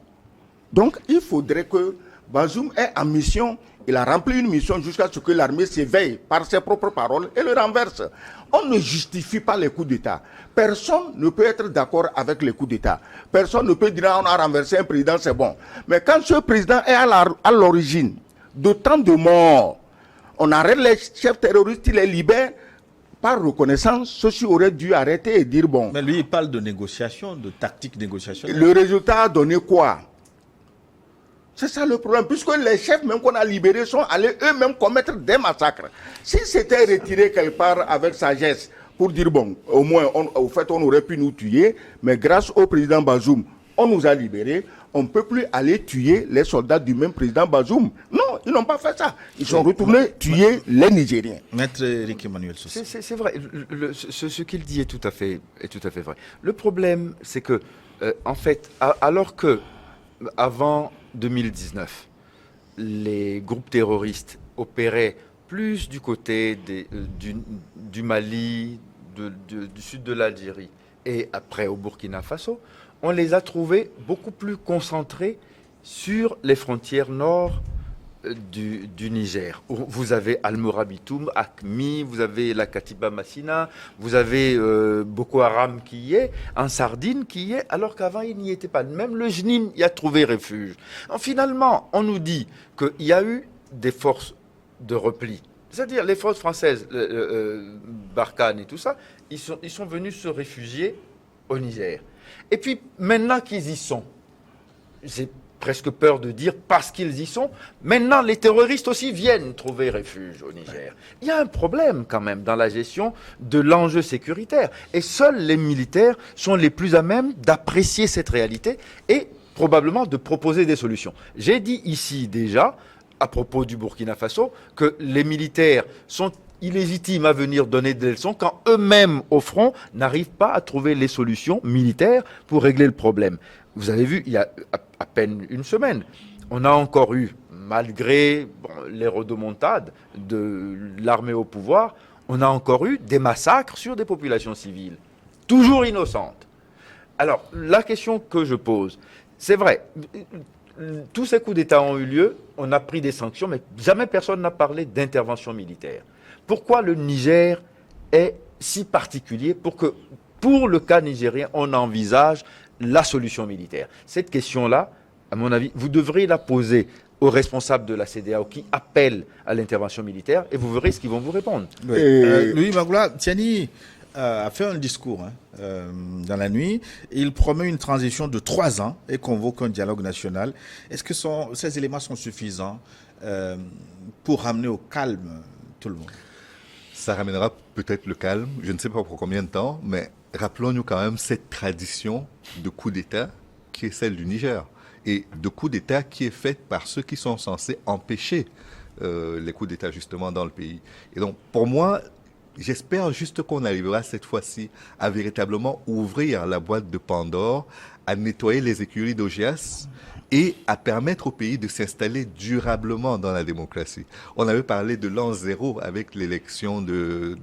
[SPEAKER 4] Donc, il faudrait que Bazoum ait en mission. Il a rempli une mission jusqu'à ce que l'armée s'éveille par ses propres paroles et le renverse. On ne justifie pas les coups d'État. Personne ne peut être d'accord avec les coups d'État. Personne ne peut dire on a renversé un président, c'est bon. Mais quand ce président est à l'origine de tant de morts, on arrête les chefs terroristes, il les libère. Par reconnaissance, ceux-ci auraient dû arrêter et dire bon.
[SPEAKER 1] Mais lui, il parle de négociation, de tactique négociation.
[SPEAKER 4] Le résultat a donné quoi? C'est ça le problème, puisque les chefs même qu'on a libérés sont allés eux-mêmes commettre des massacres. S'ils s'étaient retirés quelque part avec sagesse pour dire bon, au moins, au fait, on aurait pu nous tuer, mais grâce au président Bazoum, on nous a libérés. On ne peut plus aller tuer les soldats du même président Bazoum. Non, ils n'ont pas fait ça. Ils sont retournés tuer les Nigériens.
[SPEAKER 1] Maître Eric Emmanuel Sossi.
[SPEAKER 2] C'est vrai. Ce qu'il dit est tout à fait vrai. Le problème, c'est que, en fait, alors que, avant 2019, les groupes terroristes opéraient plus du côté du Mali, du sud de l'Algérie et après au Burkina Faso, on les a trouvés beaucoup plus concentrés sur les frontières nord du Niger. Vous avez Al-Mourabitoum, Akmi, vous avez la Katiba Massina, vous avez Boko Haram qui y est, en Sardine qui y est, alors qu'avant il n'y était pas. Même le JNIM y a trouvé refuge. Alors, finalement, on nous dit qu'il y a eu des forces de repli. C'est-à-dire les forces françaises, Barkhane et tout ça, ils sont venus se réfugier au Niger. Et puis, maintenant qu'ils y sont, j'ai presque peur de dire parce qu'ils y sont, maintenant les terroristes aussi viennent trouver refuge au Niger. Il y a un problème quand même dans la gestion de l'enjeu sécuritaire. Et seuls les militaires sont les plus à même d'apprécier cette réalité et probablement de proposer des solutions. J'ai dit ici déjà, à propos du Burkina Faso, que les militaires sont illégitimes à venir donner des leçons quand eux-mêmes, au front, n'arrivent pas à trouver les solutions militaires pour régler le problème. Vous avez vu, il y a à peine une semaine, on a encore eu, malgré les rodomontades de l'armée au pouvoir, on a encore eu des massacres sur des populations civiles, toujours innocentes. Alors, la question que je pose, c'est vrai, tous ces coups d'État ont eu lieu, on a pris des sanctions, mais jamais personne n'a parlé d'intervention militaire. Pourquoi le Niger est si particulier pour que, pour le cas nigérien, on envisage la solution militaire? Cette question-là, à mon avis, vous devriez la poser aux responsables de la CEDEAO qui appellent à l'intervention militaire et vous verrez ce qu'ils vont vous répondre.
[SPEAKER 1] Oui. Louis Magoula, Tiani a fait un discours dans la nuit. Il promet une transition de 3 ans et convoque un dialogue national. Est-ce que ces éléments sont suffisants pour ramener au calme tout le monde?
[SPEAKER 3] Ça ramènera peut-être le calme, je ne sais pas pour combien de temps, mais rappelons-nous quand même cette tradition de coup d'État qui est celle du Niger. Et de coup d'État qui est faite par ceux qui sont censés empêcher les coups d'État justement dans le pays. Et donc pour moi, j'espère juste qu'on arrivera cette fois-ci à véritablement ouvrir la boîte de Pandore, à nettoyer les écuries d'Ogias et à permettre au pays de s'installer durablement dans la démocratie. On avait parlé de l'an zéro avec l'élection de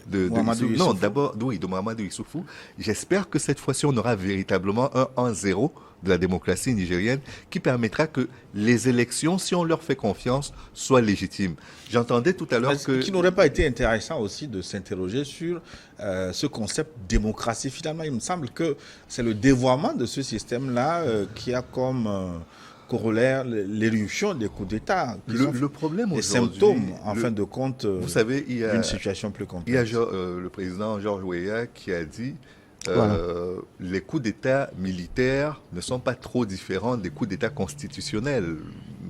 [SPEAKER 3] Mahamadou Issoufou. J'espère que cette fois-ci, on aura véritablement un an zéro de la démocratie nigérienne qui permettra que les élections, si on leur fait confiance, soient légitimes. J'entendais tout à l'heure que...
[SPEAKER 1] Qui n'aurait pas été intéressant aussi de s'interroger sur ce concept démocratie. Finalement, il me semble que c'est le dévoiement de ce système-là qui a comme corollaire l'éruption des coups d'État.
[SPEAKER 3] Le problème
[SPEAKER 1] aujourd'hui, symptômes, en fin de compte,
[SPEAKER 3] vous savez, il y a
[SPEAKER 1] une situation plus complexe.
[SPEAKER 3] Il y a le président Georges Weah qui a dit les coups d'État militaires ne sont pas trop différents des coups d'État constitutionnels.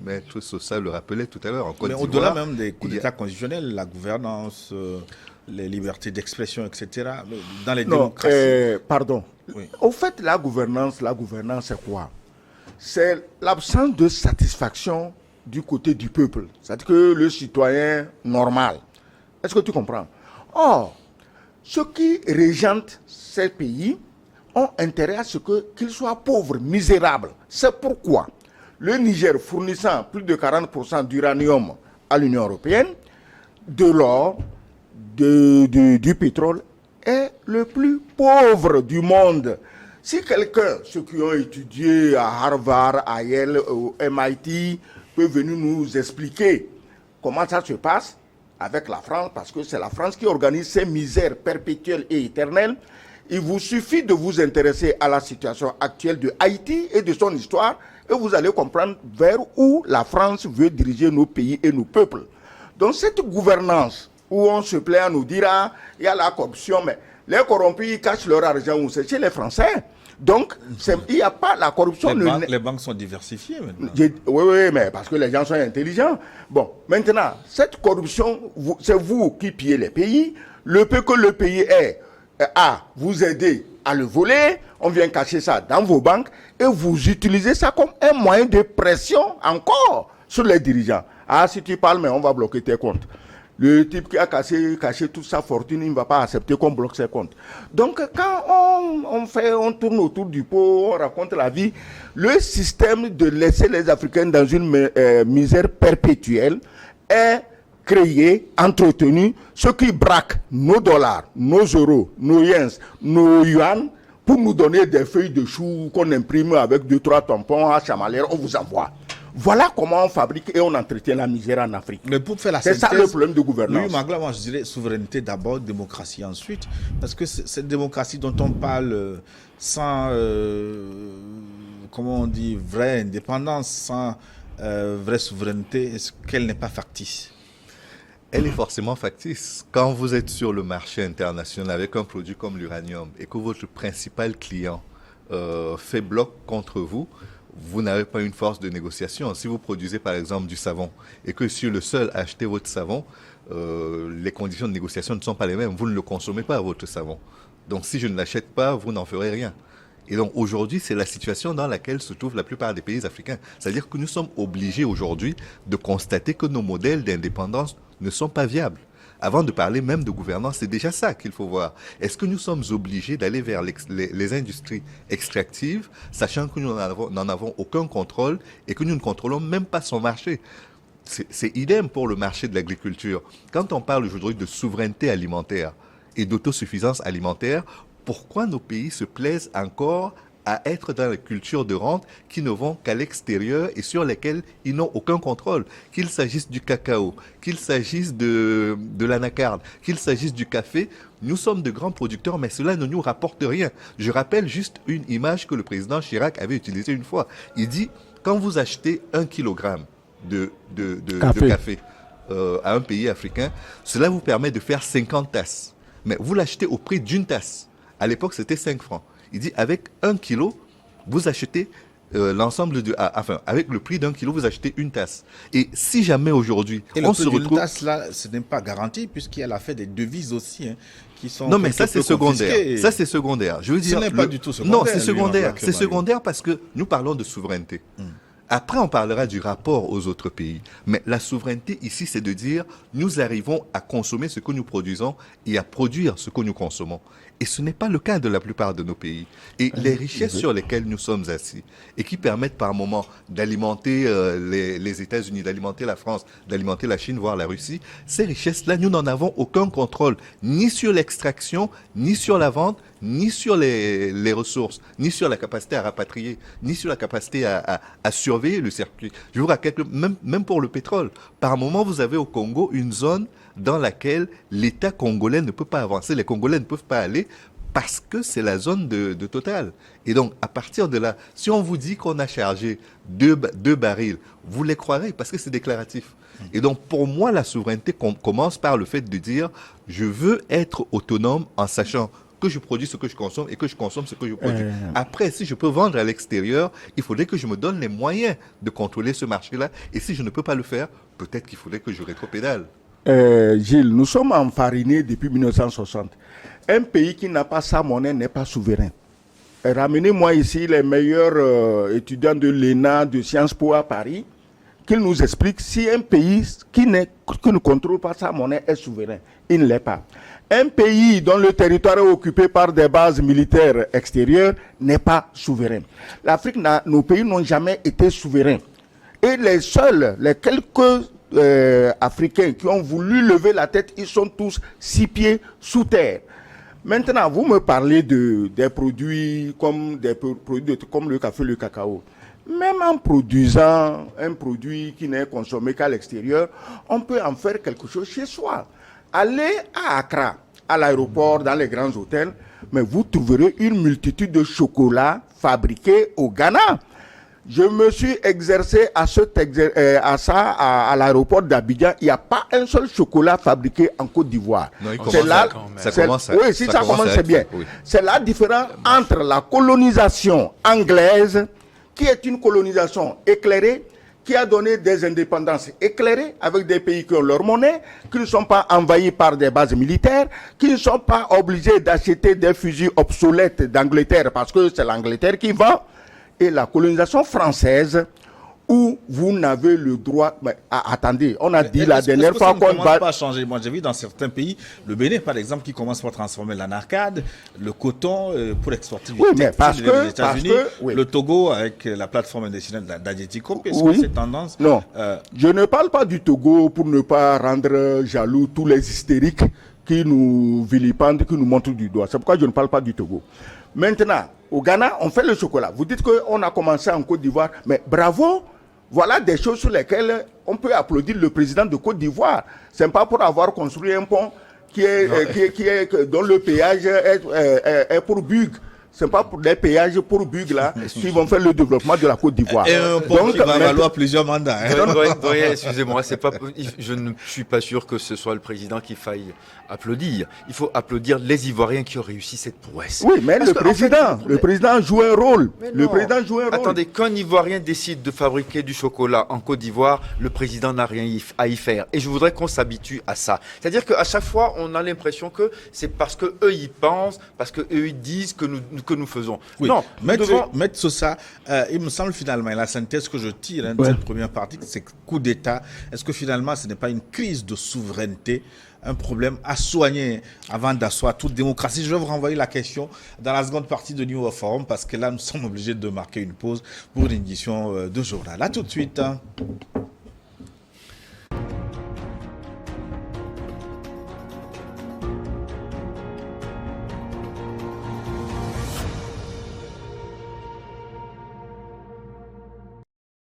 [SPEAKER 3] Maître Sosa le rappelait tout à l'heure. En Côte d'Ivoire,
[SPEAKER 1] au-delà même des coups d'État constitutionnels, la gouvernance, les libertés d'expression, etc., dans les démocraties...
[SPEAKER 4] Pardon.
[SPEAKER 1] Oui.
[SPEAKER 4] Au fait, la gouvernance, c'est quoi? C'est l'absence de satisfaction du côté du peuple. C'est-à-dire que le citoyen normal. Est-ce que tu comprends? Or, ceux qui régentent ces pays ont intérêt à ce qu'ils soient pauvres, misérables. C'est pourquoi le Niger, fournissant plus de 40% d'uranium à l'Union européenne, de l'or, du pétrole, est le plus pauvre du monde. Si quelqu'un, ceux qui ont étudié à Harvard, à Yale, au MIT, peut venir nous expliquer comment ça se passe avec la France, parce que c'est la France qui organise ces misères perpétuelles et éternelles, il vous suffit de vous intéresser à la situation actuelle de Haïti et de son histoire, et vous allez comprendre vers où la France veut diriger nos pays et nos peuples. Donc cette gouvernance, où on se plaît à nous dire, ah, il y a la corruption, mais les corrompus, ils cachent leur argent où c'est chez les Français. Donc, il n'y a pas la corruption.
[SPEAKER 1] Les banques sont diversifiées maintenant.
[SPEAKER 4] Oui, mais parce que les gens sont intelligents. Bon, maintenant, cette corruption, c'est vous qui pillez les pays. Le peu que le pays est à vous aider à le voler, on vient cacher ça dans vos banques et vous utilisez ça comme un moyen de pression encore sur les dirigeants. Ah, si tu parles, mais on va bloquer tes comptes. Le type qui a caché toute sa fortune, il ne va pas accepter qu'on bloque ses comptes. Donc, quand on tourne autour du pot, on raconte la vie, le système de laisser les Africains dans une misère perpétuelle est créé, entretenu, ce qui braque nos dollars, nos euros, nos yens, nos yuan, pour nous donner des feuilles de chou qu'on imprime avec 2-3 tampons à Chamalère, on vous envoie. Voilà comment on fabrique et on entretient la misère en Afrique.
[SPEAKER 1] Mais pour faire la
[SPEAKER 4] c'est
[SPEAKER 1] synthèse,
[SPEAKER 4] ça le problème de gouvernance.
[SPEAKER 1] Oui, Magla, moi je dirais souveraineté d'abord, démocratie ensuite. Parce que cette démocratie dont on parle sans, comment on dit, vraie indépendance, sans vraie souveraineté, est-ce qu'elle n'est pas factice?
[SPEAKER 3] Elle est forcément factice. Quand vous êtes sur le marché international avec un produit comme l'uranium et que votre principal client fait bloc contre vous, vous n'avez pas une force de négociation. Si vous produisez par exemple du savon et que je suis le seul à acheter votre savon, les conditions de négociation ne sont pas les mêmes. Vous ne le consommez pas, votre savon. Donc si je ne l'achète pas, vous n'en ferez rien. Et donc aujourd'hui, c'est la situation dans laquelle se trouvent la plupart des pays africains. C'est-à-dire que nous sommes obligés aujourd'hui de constater que nos modèles d'indépendance ne sont pas viables. Avant de parler même de gouvernance, c'est déjà ça qu'il faut voir. Est-ce que nous sommes obligés d'aller vers les industries extractives, sachant que nous n'en avons aucun contrôle et que nous ne contrôlons même pas son marché? C'est idem pour le marché de l'agriculture. Quand on parle aujourd'hui de souveraineté alimentaire et d'autosuffisance alimentaire, pourquoi nos pays se plaisent encore à être dans la culture de rente qui ne vont qu'à l'extérieur et sur lesquels ils n'ont aucun contrôle. Qu'il s'agisse du cacao, qu'il s'agisse de l'anacarde, qu'il s'agisse du café, nous sommes de grands producteurs, mais cela ne nous rapporte rien. Je rappelle juste une image que le président Chirac avait utilisée une fois. Il dit, quand vous achetez 1 kilogramme de café à un pays africain, cela vous permet de faire 50 tasses. Mais vous l'achetez au prix d'une tasse. À l'époque, c'était 5 francs. Il dit, avec 1 kilo, vous achetez l'ensemble de... avec le prix d'1 kilo, vous achetez une tasse. Et si jamais aujourd'hui,
[SPEAKER 1] on se retrouve... tasse, là, ce n'est pas garanti, puisqu'il y a l'affaire des devises aussi, hein, qui sont...
[SPEAKER 3] Non, mais ça, c'est secondaire. Ça, c'est secondaire. Je veux dire...
[SPEAKER 1] Ce n'est pas du tout secondaire.
[SPEAKER 3] Non, c'est secondaire. C'est secondaire parce que nous parlons de souveraineté. Après, on parlera du rapport aux autres pays. Mais la souveraineté ici, c'est de dire, nous arrivons à consommer ce que nous produisons et à produire ce que nous consommons. Et ce n'est pas le cas de la plupart de nos pays. Et les richesses sur lesquelles nous sommes assis et qui permettent par moment d'alimenter les États-Unis, d'alimenter la France, d'alimenter la Chine, voire la Russie, ces richesses-là, nous n'en avons aucun contrôle, ni sur l'extraction, ni sur la vente, ni sur les ressources, ni sur la capacité à rapatrier, ni sur la capacité à surveiller le circuit. Je vous raconte, même pour le pétrole, par moment, vous avez au Congo une zone dans laquelle l'État congolais ne peut pas avancer, les Congolais ne peuvent pas aller parce que c'est la zone de Total. Et donc, à partir de là, si on vous dit qu'on a chargé deux barils, vous les croirez parce que c'est déclaratif. Et donc, pour moi, la souveraineté commence par le fait de dire, je veux être autonome en sachant que je produis ce que je consomme et que je consomme ce que je produis. Après, si je peux vendre à l'extérieur, il faudrait que je me donne les moyens de contrôler ce marché-là. Et si je ne peux pas le faire, peut-être qu'il faudrait que je rétropédale.
[SPEAKER 4] Gilles, nous sommes enfarinés depuis 1960. Un pays qui n'a pas sa monnaie n'est pas souverain. Ramenez-moi ici les meilleurs étudiants de l'ENA, de Sciences Po à Paris, qu'ils nous expliquent si un pays qui ne contrôle pas sa monnaie est souverain. Il ne l'est pas. Un pays dont le territoire est occupé par des bases militaires extérieures n'est pas souverain. L'Afrique, nos pays n'ont jamais été souverains. Et les quelques Africains qui ont voulu lever la tête, ils sont tous 6 pieds sous terre. Maintenant, vous me parlez des produits comme le café, le cacao. Même en produisant un produit qui n'est consommé qu'à l'extérieur, on peut en faire quelque chose chez soi. Allez à Accra, à l'aéroport, dans les grands hôtels, mais vous trouverez une multitude de chocolats fabriqués au Ghana. Je me suis exercé à ça à l'aéroport d'Abidjan. Il n'y a pas un seul chocolat fabriqué en Côte d'Ivoire.
[SPEAKER 3] Ça commence,
[SPEAKER 4] c'est bien. Oui. C'est la différence entre la colonisation anglaise, qui est une colonisation éclairée, qui a donné des indépendances éclairées avec des pays qui ont leur monnaie, qui ne sont pas envahis par des bases militaires, qui ne sont pas obligés d'acheter des fusils obsolètes d'Angleterre parce que c'est l'Angleterre qui vend. Et la colonisation française, où vous n'avez le droit... Mais, attendez, on a dit la dernière fois qu'on va...
[SPEAKER 1] Ça ne commence pas à changer. Moi, j'ai vu dans certains pays, le Bénin, par exemple, qui commence par transformer l'anarcade, le coton pour exporter du textile des États-Unis, le Togo avec la plateforme industrielle d'Adjetico. Est-ce que cette tendance...
[SPEAKER 4] Non, je ne parle pas du Togo pour ne pas rendre jaloux tous les hystériques qui nous vilipendent, qui nous montrent du doigt. C'est pourquoi je ne parle pas du Togo. Maintenant, au Ghana, on fait le chocolat. Vous dites qu'on a commencé en Côte d'Ivoire, mais bravo, voilà des choses sur lesquelles on peut applaudir le président de Côte d'Ivoire. C'est pas pour avoir construit un pont dont le péage est pour Bug. Ce n'est pas pour des péages pour Bug là qui vont faire le développement de la Côte d'Ivoire.
[SPEAKER 1] Et un pont qui va valoir plusieurs mandats.
[SPEAKER 2] Excusez-moi, je ne suis pas sûr que ce soit le président qu'il faille applaudir. Il faut applaudir les Ivoiriens qui ont réussi cette prouesse.
[SPEAKER 4] Oui, mais le président joue un rôle. Le président joue un rôle.
[SPEAKER 2] Attendez, quand un Ivoirien décide de fabriquer du chocolat en Côte d'Ivoire, le président n'a rien à y faire. Et je voudrais qu'on s'habitue à ça. C'est-à-dire qu'à chaque fois, on a l'impression que c'est parce qu'eux y pensent, parce qu'eux ils disent que nous faisons.
[SPEAKER 1] Oui. Non, Maître Sosa, il me semble finalement, et la synthèse que je tire de cette première partie, c'est coup d'État. Est-ce que finalement, ce n'est pas une crise de souveraineté, un problème à soigner avant d'asseoir toute démocratie? Je vais vous renvoyer la question dans la seconde partie de New World Forum, parce que là, nous sommes obligés de marquer une pause pour une édition de journal. À tout de suite.